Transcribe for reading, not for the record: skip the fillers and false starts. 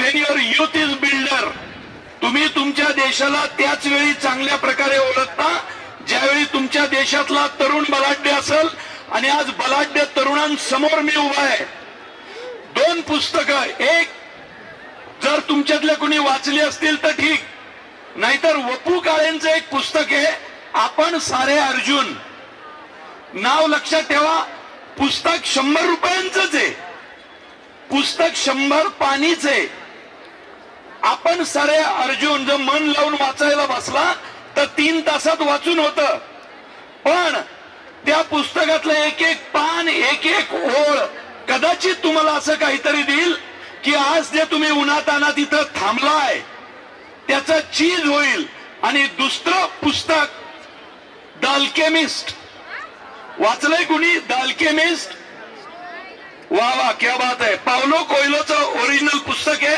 when your youth is builder, तुम्ही तुमच्या देशाला त्याच वेळी चांगल्या प्रकारे ओळखता ज्यावेळी तुमच्या देशातला तरुण बलाढ्य असेल. आणि आज बलाढ्य तरुणांसमोर मी उभा आहे. 2 पुस्तकं, एक जर तुमच्यातल्या कोणी वाचली असतील तर ठीक, नाहीतर वपू काळेंचं एक पुस्तक आहे आपण सारे अर्जुन. नाव लक्षात ठेवा. पुस्तक 100 रुपयांचंच आहे. पुस्तक 100 पानीच आहे. आपण सारे अर्जुन जर मन लावून वाचायला बसला तर 3 तासात वाचून होतं. पण त्या पुस्तकातलं एक एक पान, एक एक ओळ कदाचित तुम्हाला असं काहीतरी देईल की आज जे तुम्ही उन्हातानात इथं थांबलाय त्याचं चीज होईल. आणि दुसरं पुस्तक द अल्केमिस्ट वाचलंय कुणी? The alchemist. वा वा, क्या बात आहे. पावलो कोयलोचं ओरिजिनल पुस्तक आहे.